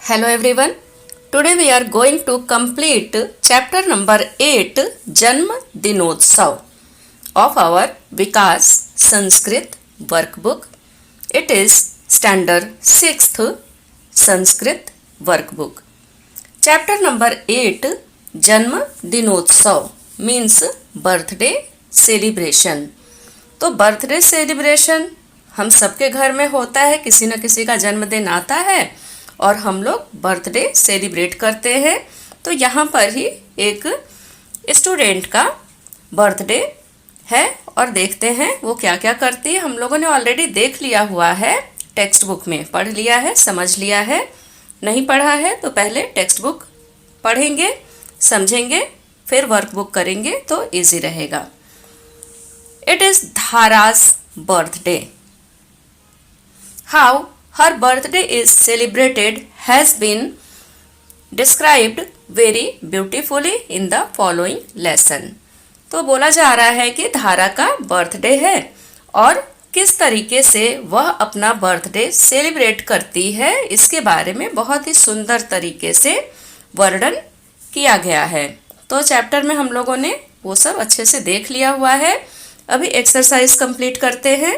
Hello everyone. Today we are going to complete chapter number 8 Janm Dinotsav of our Vikas Sanskrit workbook. It is standard 6th Sanskrit workbook. Chapter number 8 Janm Dinotsav means birthday celebration. तो birthday celebration हम सबके घर में होता है, किसी न किसी का जन्मदिन आता है और हम लोग बर्थडे सेलिब्रेट करते हैं। तो यहाँ पर ही एक स्टूडेंट का बर्थडे है और देखते हैं वो क्या क्या करती है। हम लोगों ने ऑलरेडी देख लिया हुआ है, टेक्स्ट बुक में पढ़ लिया है, समझ लिया है। नहीं पढ़ा है तो पहले टेक्स्ट बुक पढ़ेंगे, समझेंगे, फिर वर्कबुक करेंगे तो इजी रहेगा। It is Dhara's birthday. How her birthday is celebrated has been described very beautifully in the following lesson. तो बोला जा रहा है कि धारा का बर्थडे है और किस तरीके से वह अपना बर्थडे सेलिब्रेट करती है, इसके बारे में बहुत ही सुंदर तरीके से वर्णन किया गया है। तो चैप्टर में हम लोगों ने वो सब अच्छे से देख लिया हुआ है। अभी एक्सरसाइज कंप्लीट करते हैं।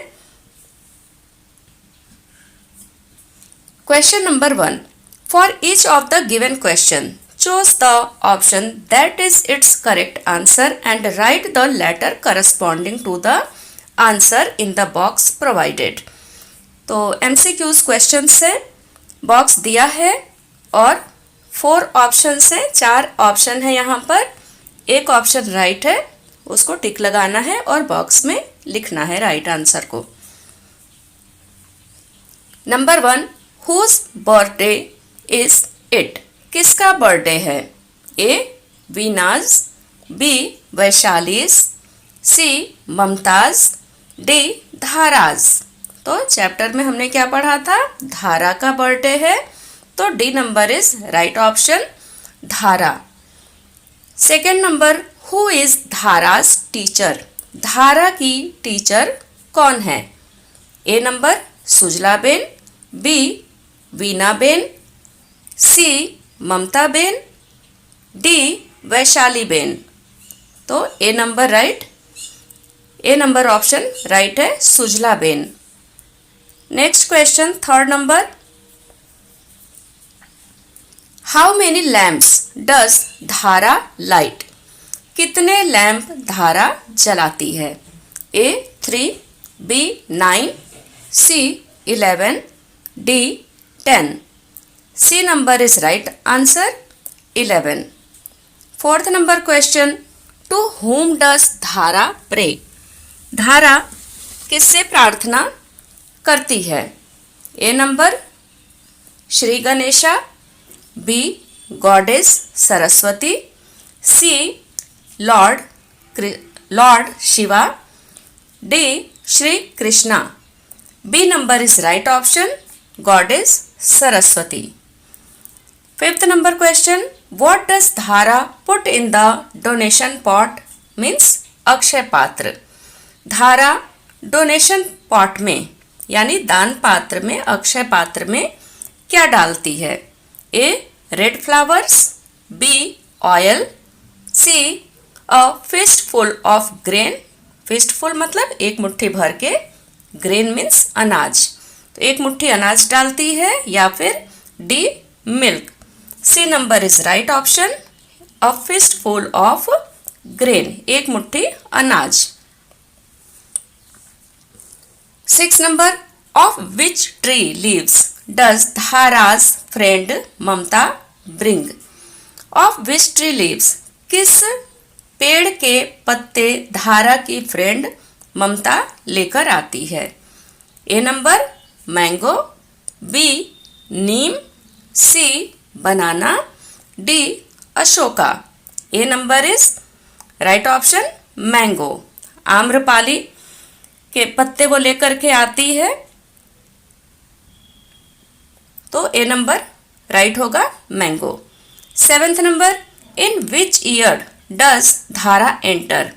Question number 1, for each of the given question choose the option that is its correct answer and write the letter corresponding to the answer in the box provided. तो एमसीक्यूज क्वेश्चन से box दिया है और 4 option है, 4 option है यहाँ पर। एक ऑप्शन राइट है, उसको टिक लगाना है और बॉक्स में लिखना है राइट आंसर को। Number 1, whose birthday is it? किसका बर्थडे है? A Veena's, B Vaishali's, C Mamta's, D Dhara's. तो चैप्टर में हमने क्या पढ़ा था? धारा का बर्थडे है, तो D number is right option, Dhara. Second number, who is Dhara's teacher? Dhara की टीचर कौन है? A number Sujala ben, B Veena ben, C Mamta ben, D Vaishali ben. तो A number right, A number option right है, Sujala ben. Next question, third number, how many lamps does Dhara light? कितने lamp Dhara जलाती है? A 3, B 9, C 11, D 10। C number is right answer, 11। Fourth number question, to whom does Dhara pray? Dhara किससे प्रार्थना करती है? A number Shri Ganesha, B goddess Saraswati, C lord Shiva, D Shri Krishna. B number is right option, goddess Saraswati. Fifth number question, what does Dhara put in the donation pot? Means अक्षय पात्र। Dhara donation pot में यानी दान पात्र में, अक्षय पात्र में क्या डालती है? A red flowers, B oil, C a fistful of grain. Fistful मतलब एक मुट्ठी भर के, ग्रेन मीन्स अनाज, तो एक मुट्ठी अनाज डालती है, या फिर D milk. C number is right option, a fistful of grain, एक मुट्ठी अनाज। 6 number, of which tree leaves does Dhara's friend Mamta bring? Of which tree leaves, किस पेड़ के पत्ते धारा की फ्रेंड ममता लेकर आती है? A number mango, B neem, C banana, D ashoka. A number is right option, mango. आम्रपाली के पत्ते वो लेकर के आती है, तो ए नंबर राइट होगा, mango. 7th number, in which year does Dhara enter?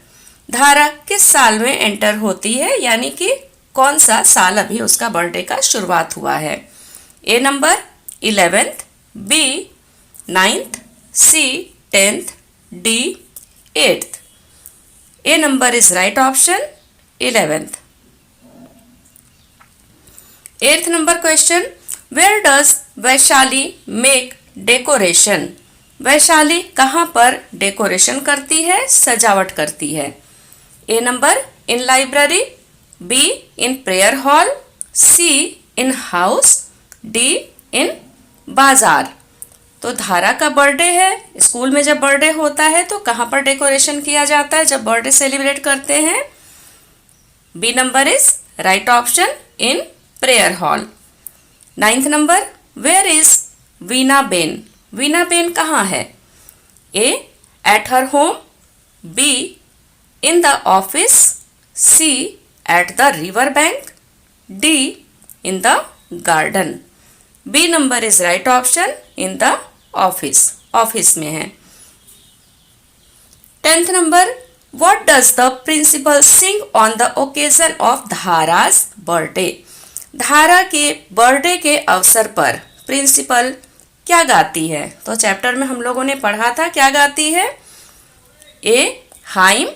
Dhara किस साल में एंटर होती है, यानी कि कौन सा साल अभी उसका बर्थडे का शुरुआत हुआ है? A number 11th, B 9th, C 10th, D 8th. A number is right option 11th. 8th number question, where does Vaishali make decoration? Vaishali कहाँ पर डेकोरेशन करती है, सजावट करती है? A number in library, B in prayer hall, C in house, D in बाजार. तो धारा का बर्थडे है, स्कूल में जब बर्थडे होता है तो कहाँ पर डेकोरेशन किया जाता है जब बर्थडे सेलिब्रेट करते हैं? B number is right option in prayer hall. 9th number, where is Veena ben? Veena ben कहाँ है? A at her home, B in the office, C at the river bank, D in the garden. B number is right option in the office. Office में है. 10th number, what does the principal sing on the occasion of Dhara's birthday? Dhara के birthday के अवसर पर principal क्या गाती है? तो चैप्टर में हम लोगों ने पढ़ा था क्या गाती है. A hymn,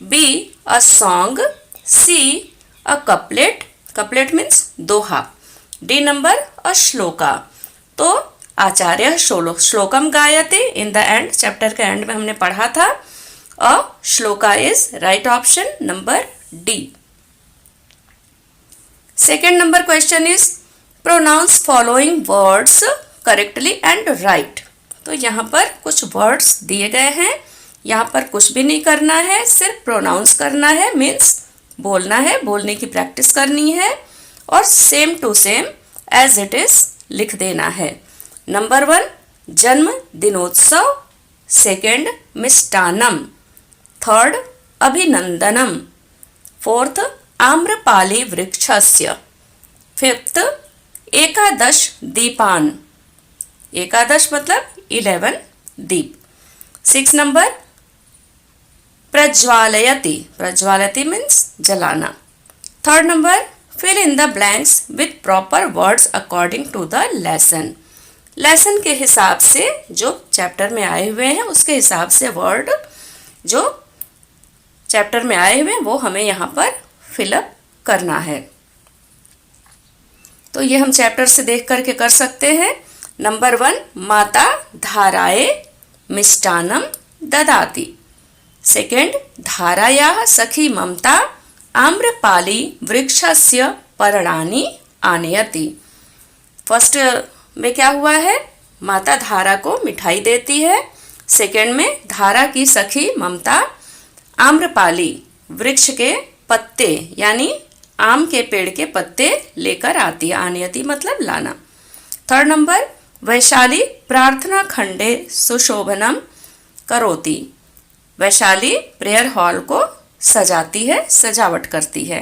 B a song, C a couplet, couplet means दोहा, डी नंबर अ श्लोका. तो आचार्य श्लोकम गायते इन द एंड, चैप्टर के एंड में हमने पढ़ा था. A shloka is right option number D. Second number question is pronounce following words correctly and right. तो यहाँ पर कुछ वर्ड्स दिए गए हैं, यहाँ पर कुछ भी नहीं करना है, सिर्फ प्रोनाउंस करना है, मीन्स बोलना है, बोलने की प्रैक्टिस करनी है और same to same as it is लिख देना है. नंबर 1 जन्म दिनोत्सव, सेकेंड मिष्टान्नम, थर्ड अभिनंदनम, फोर्थ आम्रपाली वृक्षस्य, फिफ्थ एकादश दीपान, एकादश मतलब 11 दीप. 6 नंबर प्रज्वालयति, प्रज्वालयति मीन्स जलाना. Third number fill in the blanks with proper words according to the lesson. Lesson के हिसाब से जो चैप्टर में आए हुए हैं उसके हिसाब से वर्ड जो चैप्टर में आए हुए हैं वो हमें यहाँ पर फिलअप करना है. तो ये हम चैप्टर से देख करके कर सकते हैं. नंबर 1 माता धाराए मिष्टान्नम ददाति, सेकेंड धारायाः सखी ममता आम्रपाली वृक्षस्य पर्णानि आनयति. फर्स्ट में क्या हुआ है, माता धारा को मिठाई देती है. सेकेंड में धारा की सखी ममता आम्रपाली वृक्ष के पत्ते यानी आम के पेड़ के पत्ते लेकर आती है. आनयति मतलब लाना. थर्ड नंबर वैशाली प्रार्थना खंडे सुशोभनम करोति. वैशाली प्रेयर हॉल को सजाती है, सजावट करती है.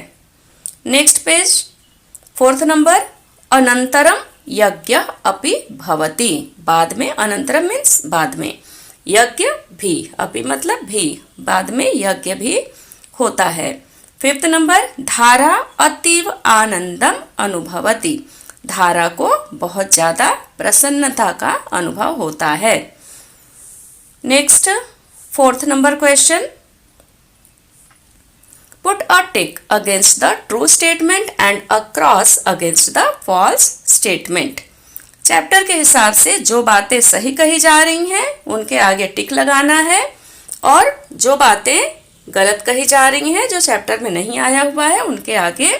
Next page. फोर्थ नंबर अनंतरम यज्ञ अपि भवति. बाद में, अनंतरम मीन्स बाद में, यज्ञ भी, अपि मतलब भी, बाद में यज्ञ भी होता है. फिफ्थ नंबर धारा अतीव आनंदम अनुभवति. धारा को बहुत ज्यादा प्रसन्नता का अनुभव होता है. Next fourth number question, put a tick against the true statement and a cross against the false statement. Chapter के हिसाब से जो बातें सही कही जा रही हैं उनके आगे टिक लगाना है और जो बातें गलत कही जा रही हैं जो चैप्टर में नहीं आया हुआ है उनके आगे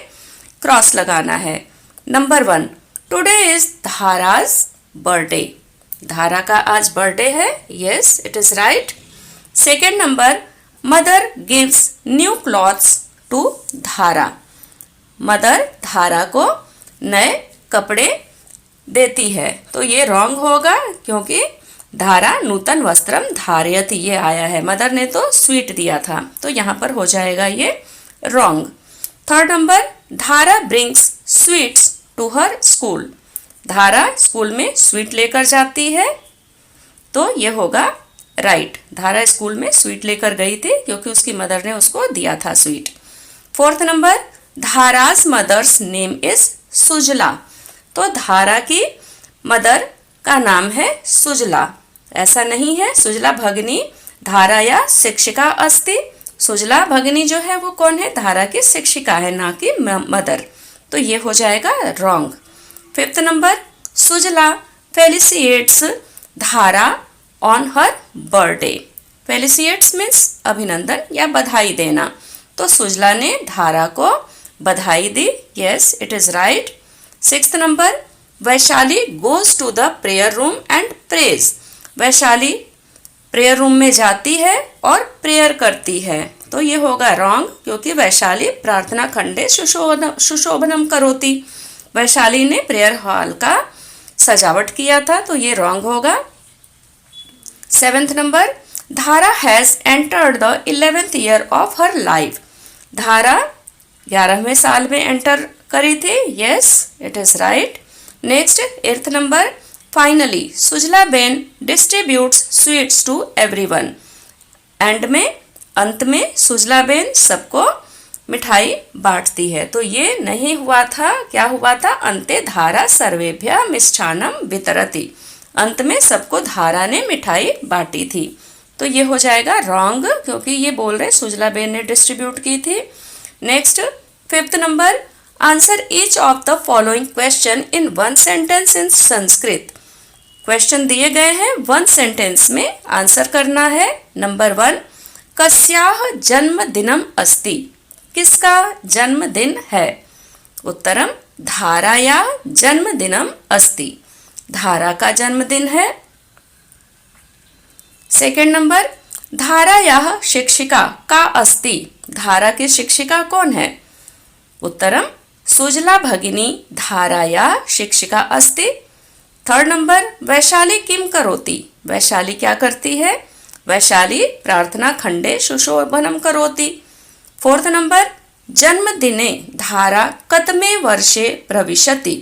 क्रॉस लगाना है. Number 1 today is Dhara's birthday. Dhara का आज बर्थडे है. Yes it is right. Second number mother gives new clothes to Dhara. Mother Dhara को नए कपड़े देती है. तो ये रॉन्ग होगा क्योंकि धारा नूतन वस्त्रम धारयति ये आया है. मदर ने तो स्वीट दिया था तो यहाँ पर हो जाएगा ये wrong. Third number Dhara brings sweets to her school. Dhara school में स्वीट लेकर जाती है तो ये होगा राइट. धारा स्कूल में स्वीट लेकर गई थी क्योंकि उसकी मदर ने उसको दिया था sweet. Fourth number Dhara's mother's name is Sujala. तो धारा की मदर का नाम है सुजला। ऐसा नहीं है, सुजला भगिनी धारा या शिक्षिका अस्ति। सुजला भगिनी जो है वो कौन है, धारा की शिक्षिका है, ना कि मदर। तो ये हो जाएगा रॉन्ग। 5th नंबर, सुजला फेलिसिएट्स धारा ऑन हर बर्थडे। फेलिसिएट्स मीन्स अभिनंदन या बधाई देना। तो सुजला ने धारा को बधाई दी। Yes, it is right. 6th number, Vaishali goes to the prayer room and praise. Vaishali prayer room में जाती है और प्रेयर करती है। तो ये होगा रॉन्ग, क्योंकि वैशाली प्रार्थना खंडे सुशोभनम करोति। वैशाली ने प्रेयर हॉल का सजावट किया था, तो ये रॉन्ग होगा। 7th number, Dhara has entered the 11th year of her life. Dhara 11वें साल में एंटर करी थी। Yes, it is right. Next 8th number, finally Sujala ben distributes sweets to everyone. End में, अंत में सुजला बेन सबको मिठाई बांटती है। तो ये नहीं हुआ था, क्या हुआ था, अंते धारा सर्वेभ्य मिष्ठान्नम वितरति। अंत में सबको धारा ने मिठाई बांटी थी। तो ये हो जाएगा रॉन्ग, क्योंकि ये बोल रहे सुजला बेन ने डिस्ट्रीब्यूट की थी। Next 5th number, answer each of the following question in 1 sentence in Sanskrit. Question दिए गए हैं, 1 सेंटेंस में आंसर करना है। नंबर 1, कस्याः जन्मदिनम अस्ति। किसका जन्मदिन है? उत्तरम धारायाः जन्मदिनम अस्ति। धारा का जन्मदिन है। सेकंड नंबर, धारायाः शिक्षिका का अस्ति। धारा की शिक्षिका कौन है? उत्तरम सुजला भगिनी धारायाः शिक्षिका अस्ति। थर्ड नंबर, वैशाली किम करोति। वैशाली क्या करती है? वैशाली प्रार्थना खंडे सुशोभनम करोति। 4th नंबर, जन्मदिने धारा कतमे वर्षे प्रविशति।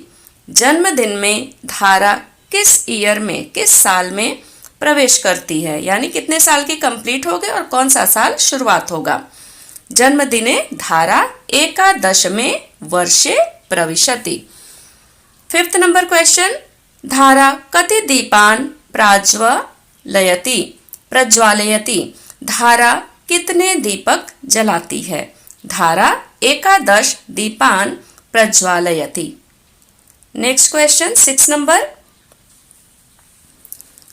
जन्मदिन में धारा किस ईयर में, किस साल में प्रवेश करती है, यानी कितने साल की कंप्लीट हो गए और कौन सा साल शुरुआत होगा। जन्मदिने धारा एकादशमे वर्षे प्रविशति। 5th नंबर क्वेश्चन, धारा कति दीपान प्रज्वालयति। प्रज्वालयति, धारा कितने दीपक जलाती है? धारा एकादश दीपान प्रज्वालयति। नेक्स्ट क्वेश्चन 6 नंबर,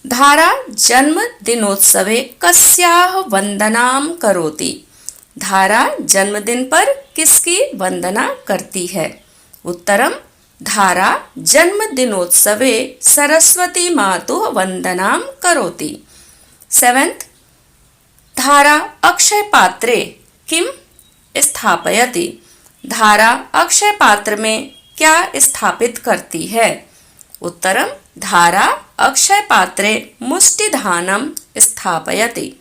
धारा जन्म दिनोत्सवे कस्याः वंदनाम करोति। धारा जन्मदिन पर किसकी वंदना करती है? उत्तरम धारा जन्म दिनोत्सवे सरस्वती मातुः वंदनाम करोति। 7th, धारा अक्षय पात्रे किम स्थापयति। धारा अक्षय पात्र में क्या स्थापित करती है? उत्तरम धारा अक्षय पात्रे मुष्टिधानम स्थापयति।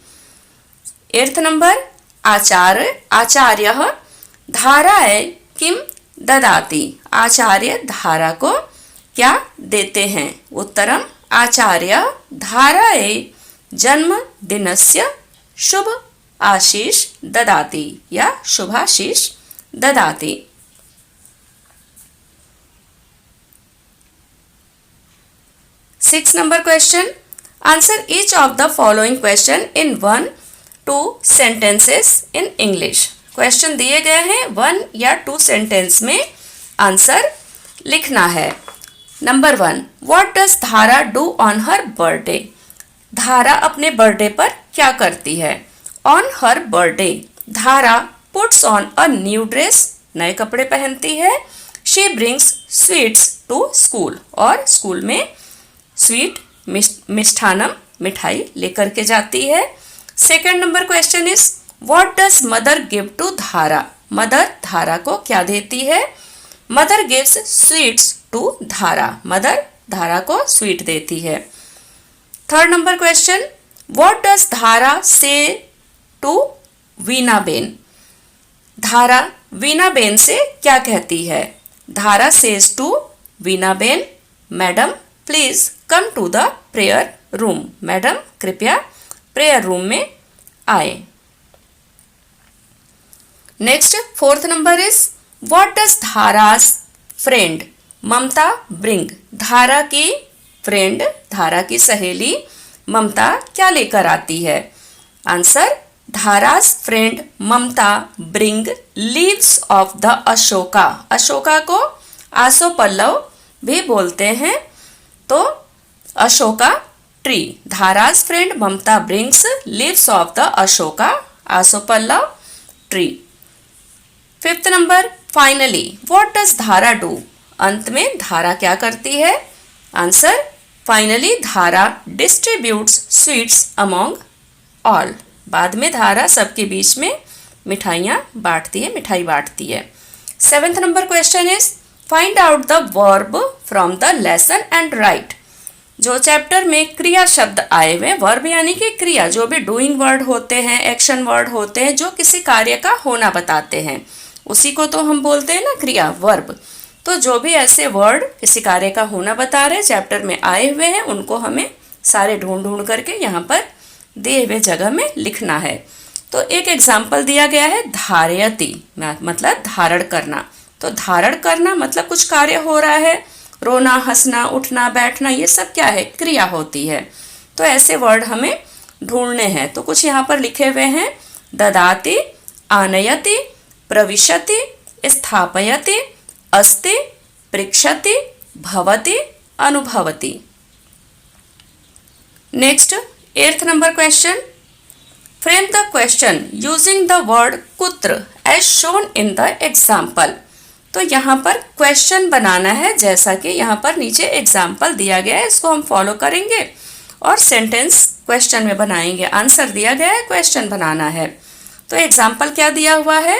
8th नंबर, आचार्यः धारायै किम ददाति। आचार्य धारा को क्या देते हैं? उत्तरम आचार्य धारायै जन्म दिनस्य शुभ आशीष ददाति या शुभाशीष ददाति। 6 number question, answer each of the following question in 1-2 sentences in English. Question दिए गए हैं, 1 या 2 सेंटेंस में आंसर लिखना है। Number 1, what does Dhara do on her birthday. Dhara अपने बर्थडे पर क्या करती है? On her birthday Dhara puts on a new dress, नए कपड़े पहनती है। She brings sweets to school, और स्कूल में स्वीट मिष्ठानम मिठाई लेकर के जाती है। Second number question is, what does mother give to Dhara. Mother Dhara को क्या देती है? Mother gives sweets to Dhara. Mother Dhara को स्वीट देती है। Third number question, what does धारा से टू वीना बेन। धारा वीना बेन से क्या कहती है? Dhara says to Veena ben, madam please come to the prayer room. Madam कृपया प्रेयर रूम में आए। Next fourth number is, what does Dhara's friend Mamta bring. Dhara की फ्रेंड धारा की सहेली ममता क्या लेकर आती है? Answer, Dhara's friend Mamta bring leaves of the Ashoka. Ashoka को आसोपल्लव भी बोलते हैं, तो Ashoka tree. Dhara's friend Mamta brings leaves of the Ashoka Asopalav tree. Fifth number, finally what does Dhara do? अंत में धारा क्या करती है? Answer, finally Dhara distributes sweets among all. बाद में धारा सबके बीच में मिठाइयाँ बांटती है, मिठाई बांटती है। Seventh number question is find out the verb from the lesson and right. जो चैप्टर में क्रिया शब्द आए हुए, वर्ब यानी कि क्रिया, जो भी डूइंग वर्ड होते हैं, एक्शन वर्ड होते हैं, जो किसी कार्य का होना बताते हैं, उसी को तो हम बोलते हैं ना क्रिया, वर्ब। तो जो भी ऐसे वर्ड किसी कार्य का होना बता रहे चैप्टर में आए हुए हैं, उनको हमें सारे ढूंढ ढूंढ करके यहाँ पर दिए हुए जगह में लिखना है। तो एक एग्जाम्पल दिया गया है धारयति, मतलब धारण करना। तो धारण करना मतलब कुछ कार्य हो रहा है, रोना, हंसना, उठना, बैठना, ये सब क्या है? क्रिया होती है। तो ऐसे वर्ड हमें ढूंढने हैं। तो कुछ यहाँ पर लिखे हुए हैं, ददाति, आनयति, प्रविशति, स्थापयति, अस्ति, पृक्षति, भवति, अनुभवति। Next, 8th number question, frame the question using the word कुत्र as shown in the example. तो यहाँ पर क्वेश्चन बनाना है, जैसा कि यहाँ पर नीचे एग्जाम्पल दिया गया है, इसको हम फॉलो करेंगे और सेंटेंस क्वेश्चन में बनाएंगे। आंसर दिया गया है, क्वेश्चन बनाना है। तो एग्जाम्पल क्या दिया हुआ है?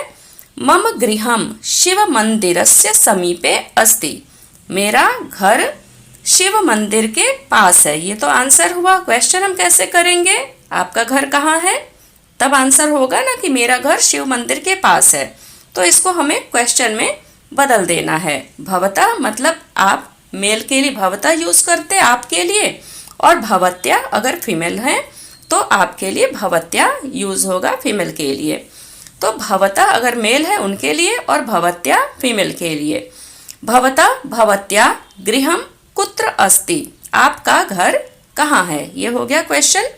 मम गृहम शिव मंदिरस्य समीपे अस्ति। मेरा घर शिव मंदिर के पास है। ये तो आंसर हुआ। क्वेश्चन हम कैसे करेंगे? आपका घर कहाँ है, तब आंसर होगा ना कि मेरा घर शिव मंदिर के पास है। तो इसको हमें क्वेश्चन में बदल देना है। भवता मतलब आप, मेल के लिए भवता यूज करते आपके लिए, और भवत्या अगर फीमेल है तो आपके लिए भवत्या यूज होगा फीमेल के लिए। तो भवता अगर मेल है उनके लिए और भवत्या फीमेल के लिए। भवता भवत्या गृहम कुत्र अस्ति। आपका घर कहाँ है? ये हो गया क्वेश्चन।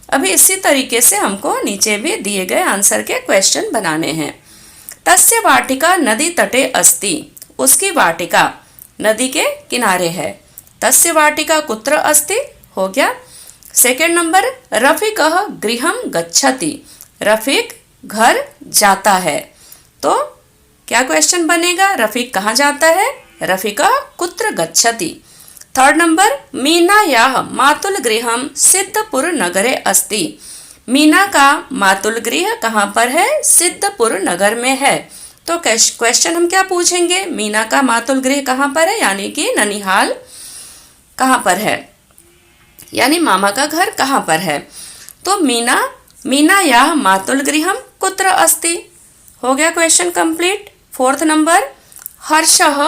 अभी इसी तरीके से हमको नीचे भी दिए गए आंसर के क्वेश्चन बनाने हैं। तस्य वाटिका नदी तटे अस्ति। उसकी वाटिका नदी के किनारे है। तस्य वाटिका कुत्र अस्ति हो गया। सेकंड नंबर, रफीकः गृहम गच्छति। रफीक घर जाता है। तो क्या क्वेश्चन बनेगा? रफीक कहाँ जाता है? रफीकः कुत्र गच्छति। थर्ड नंबर, मीनायाः मातुल गृहम सिद्धपुर नगरे अस्ति। मीना का मातुल गृह कहाँ पर है? सिद्धपुर नगर में है। तो क्वेश्चन हम क्या पूछेंगे? मीना का मातुल गृह कहाँ पर है, यानी कि ननिहाल कहाँ पर है, यानी मामा का घर कहाँ पर है। तो मीनायाः मातुल गृहम कुत्र अस्ति हो गया क्वेश्चन कंप्लीट। फोर्थ नंबर, हर्षः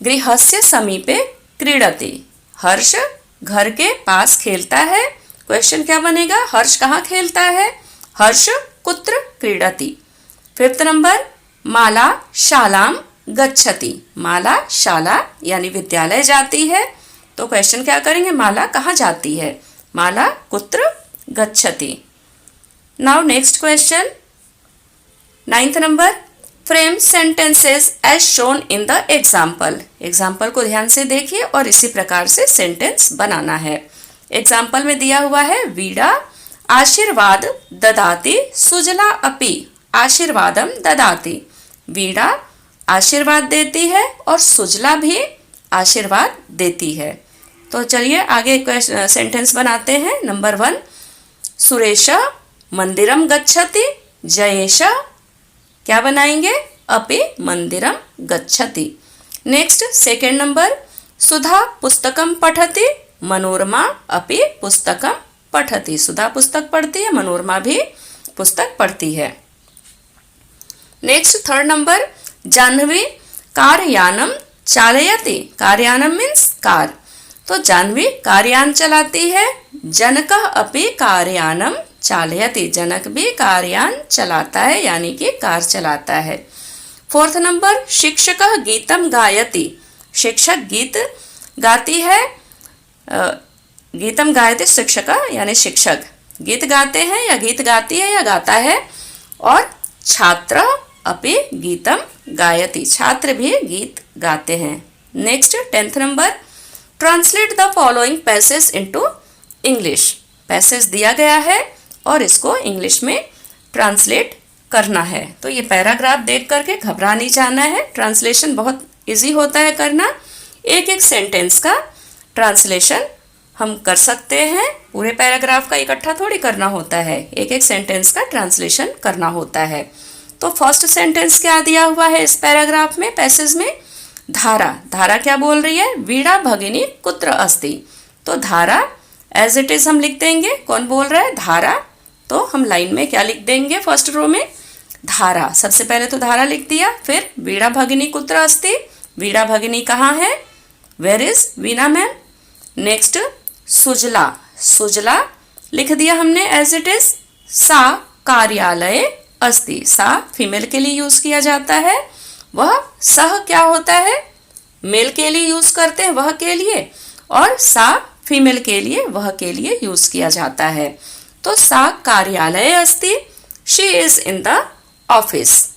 गृहस्य समीपे क्रीडति। हर्ष घर के पास खेलता है। क्वेश्चन क्या बनेगा? हर्ष कहाँ खेलता है? हर्ष कुत्र क्रीडति। फिफ्थ नंबर, माला शालाम गच्छति। माला शाला यानी विद्यालय जाती है। तो क्वेश्चन क्या करेंगे? माला कहाँ जाती है? माला कुत्र गच्छति। Now next question, 9th number, frame sentences as shown in the example. Example को ध्यान से देखिए और इसी प्रकार से सेंटेंस बनाना है। एग्जाम्पल में दिया हुआ है, वीणा आशीर्वाद ददाति सुजला अपि आशीर्वादम ददाति। वीणा आशीर्वाद देती है और सुजला भी आशीर्वाद देती है। तो चलिए आगे सेंटेंस बनाते हैं। नंबर 1, सुरेश मंदिरम गच्छति। जयेश क्या बनाएंगे? अपि मंदिरम गच्छति। नेक्स्ट सेकेंड नंबर, सुधा पुस्तकम पठति। मनोरमा अपि पुस्तकम पठति। सुधा पुस्तक पढ़ती है, मनोरमा भी पुस्तक पढ़ती है। नेक्स्ट थर्ड नंबर, जाह्नवी कारयानम चालयति। कारयानम मीन्स कार। तो जाह्नवी कारयान चलाती है। जनकः अपि कारयानम चालयति। जनक भी कारयान चलाता है, यानी कि कार चलाता है। फोर्थ नंबर, शिक्षकः गीतम गायति। शिक्षक गीत गाती है। गीतम गायते शिक्षक यानी शिक्षक गीत गाते हैं या गीत गाती है या गाता है, और छात्र अपि गीतम गायति, छात्र भी गीत गाते हैं। Next 10th number, translate the following passage into English. Passage दिया गया है और इसको इंग्लिश में ट्रांसलेट करना है। तो ये पैराग्राफ देख करके घबरा नहीं जाना है, ट्रांसलेशन बहुत इजी होता है करना। एक एक सेंटेंस का ट्रांसलेशन हम कर सकते हैं, पूरे पैराग्राफ का इकट्ठा थोड़ी करना होता है, एक एक सेंटेंस का ट्रांसलेशन करना होता है। तो फर्स्ट सेंटेंस क्या दिया हुआ है इस पैराग्राफ में, पैसेज में? धारा। धारा क्या बोल रही है? वीणा भगिनी कुत्र अस्ति। तो धारा एज इट इज हम लिख देंगे। कौन बोल रहा है? धारा। तो हम लाइन में क्या लिख देंगे? फर्स्ट रो में धारा। सबसे पहले तो धारा लिख दिया, फिर वीणा भगिनी कुत्र अस्ति, वीणा भगिनी कहाँ है? Where is Veena ma'am? Next Sujala. Sujala लिख दिया हमने एज इट इज। सा कार्यालय अस्ति। सा फीमेल के लिए यूज किया जाता है, वह सह क्या होता है? मेल के लिए यूज करते हैं, वह के लिए, और सा फीमेल के लिए, वह के लिए यूज किया जाता है। तो सा कार्यालय अस्ति, she is in the office.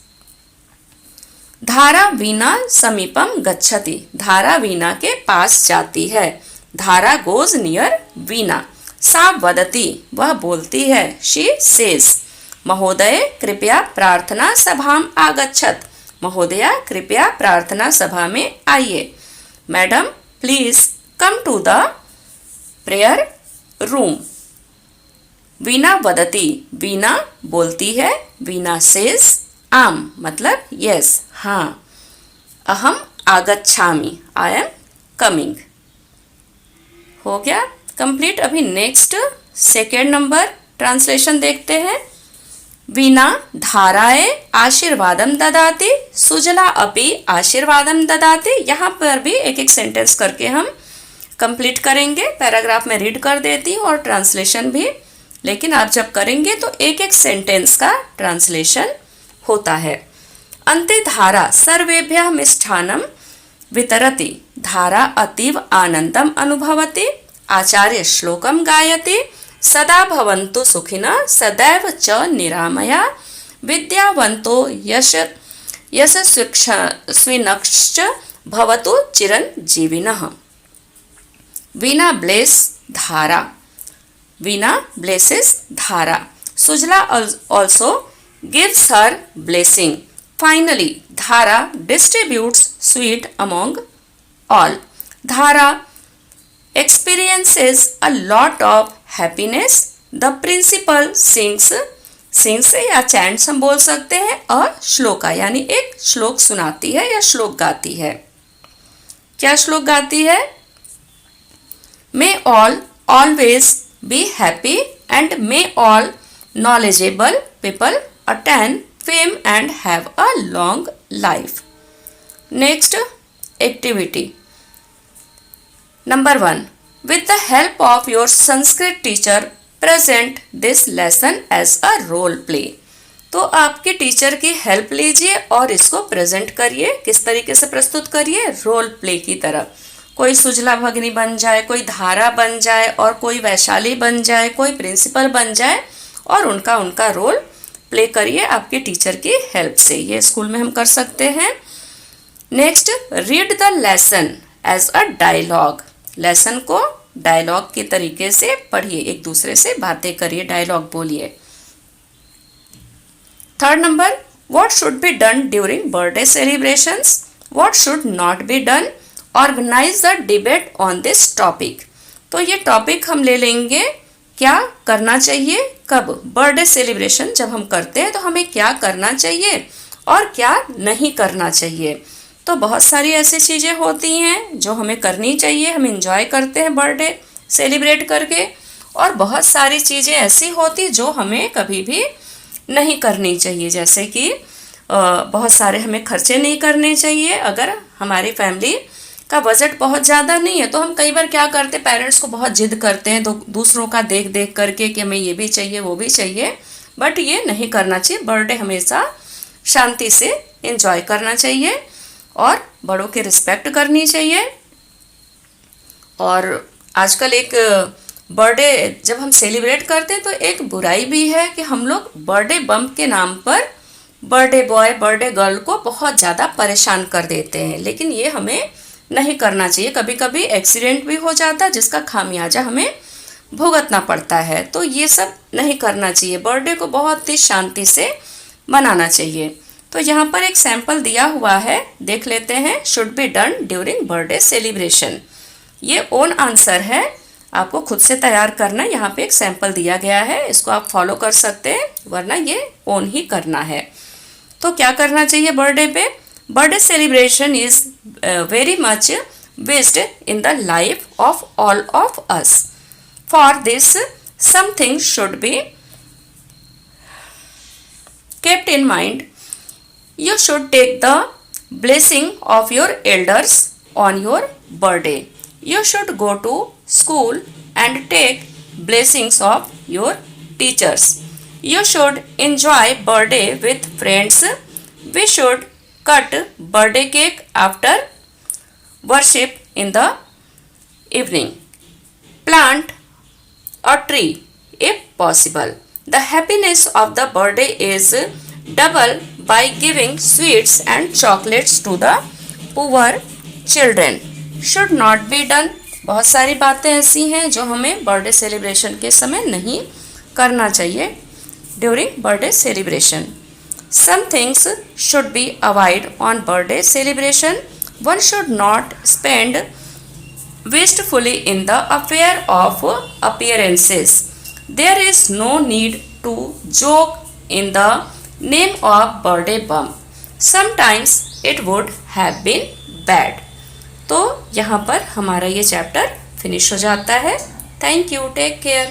धारा वीणा समीपम गच्छति। धारा वीणा के पास जाती है। धारा गोज नियर वीणा। सा वदति, वह बोलती है। She says. महोदय कृपया प्रार्थना सभाम आगच्छत। महोदया कृपया प्रार्थना सभा में आइए। Madam please come to the prayer room. Veena वदति, वीणा बोलती है। वीणा सेज आम मतलब यस, हाँ। अहम आगच्छामि, आई एम कमिंग। हो गया कंप्लीट। अभी नेक्स्ट सेकेंड नंबर ट्रांसलेशन देखते हैं। वीणा धाराए आशीर्वादम ददाति, सुजला अपि आशीर्वादम ददाति। यहाँ पर भी एक एक सेंटेंस करके हम कंप्लीट करेंगे। पैराग्राफ में रीड कर देती हूँ और ट्रांसलेशन भी, लेकिन आप जब करेंगे तो एक एक सेंटेंस का ट्रांसलेशन होता है। अन्ते धारा सर्वेभ्यः मिष्ठान्नं वितरति। धारा अतीव आनंदम अनुभवति। आचार्य श्लोकम गायति। सदा भवन्तु सुखिनः सदैव च निरामया। विद्यावन्तो यशस्विनश्च भवतु चिरंजीविनः। वीणा ब्लेस धारा। वीणा blesses धारा. Sujala also gives her blessing. Finally, Dhara distributes sweet among all. Dhara experiences a lot of happiness. The principal sings या chants हम बोल सकते हैं, और श्लोका यानी एक श्लोक सुनाती है या श्लोक गाती है। क्या श्लोक गाती है? May all always be happy and may all knowledgeable people attain fame and have a long life. Next activity. Number 1. With the help of your Sanskrit teacher, present this lesson as a role play. तो आपके teacher की help लीजिए और इसको present करिए। किस तरीके से प्रस्तुत करिए? रोल प्ले की तरह। कोई सुजला भगिनी बन जाए, कोई धारा बन जाए, और कोई वैशाली बन जाए, कोई प्रिंसिपल बन जाए, और उनका रोल प्ले करिए आपके टीचर की हेल्प से। ये स्कूल में हम कर सकते हैं। Next, read the lesson as a dialogue. Lesson को डायलॉग के तरीके से पढ़िए, एक दूसरे से बातें करिए, डायलॉग बोलिए। Third number, what should be done during birthday celebrations, what should not be done. Organise the debate on this topic. तो ये टॉपिक हम ले लेंगे, क्या करना चाहिए, कब बर्थडे सेलिब्रेशन जब हम करते हैं तो हमें क्या करना चाहिए और क्या नहीं करना चाहिए। तो बहुत सारी ऐसी चीज़ें होती हैं जो हमें करनी चाहिए, हम एंजॉय करते हैं बर्थडे सेलिब्रेट करके, और बहुत सारी चीज़ें ऐसी होती जो हमें कभी भी नहीं करनी चाहिए। जैसे कि बहुत सारे हमें खर्चे नहीं करने चाहिए। अगर हमारी फैमिली का बजट बहुत ज़्यादा नहीं है तो हम कई बार क्या करते, पेरेंट्स को बहुत जिद करते हैं तो दूसरों का देख देख करके कि हमें ये भी चाहिए वो भी चाहिए, बट ये नहीं करना चाहिए। बर्थडे हमेशा शांति से एंजॉय करना चाहिए और बड़ों की रिस्पेक्ट करनी चाहिए। और आजकल एक बर्थडे जब हम सेलिब्रेट करते हैं तो एक बुराई भी है कि हम लोग बर्थडे बम्प के नाम पर बर्थडे बॉय बर्थडे गर्ल को बहुत ज़्यादा परेशान कर देते हैं, लेकिन ये हमें नहीं करना चाहिए। कभी कभी एक्सीडेंट भी हो जाता है जिसका खामियाजा हमें भुगतना पड़ता है, तो ये सब नहीं करना चाहिए। बर्थडे को बहुत ही शांति से मनाना चाहिए। तो यहाँ पर एक सैंपल दिया हुआ है, देख लेते हैं। Should be done during birthday celebration, ये ओन आंसर है, आपको खुद से तैयार करना। यहाँ पे एक सैंपल दिया गया है, इसको आप फॉलो कर सकते हैं, वरना ये ओन ही करना है। तो क्या करना चाहिए बर्थडे पे? Birthday celebration is very much wished in the life of all of us. For this something should be kept in mind. You should take the blessing of your elders on your birthday. You should go to school and take blessings of your teachers. You should enjoy birthday with friends. We should cut birthday cake after worship in the evening. Plant a tree if possible. The happiness of the birthday is double by giving sweets and chocolates to the poor children. Should not be done. बहुत सारी बातें ऐसी हैं जो हमें birthday celebration के समय नहीं करना चाहिए during birthday celebration. Some things should be avoided on birthday celebration. One should not spend wastefully in the affair of appearances. There is no need to joke in the name of birthday bump. Sometimes it would have been bad. तो यहाँ पर हमारा ये chapter finish हो जाता है. Thank you, take care.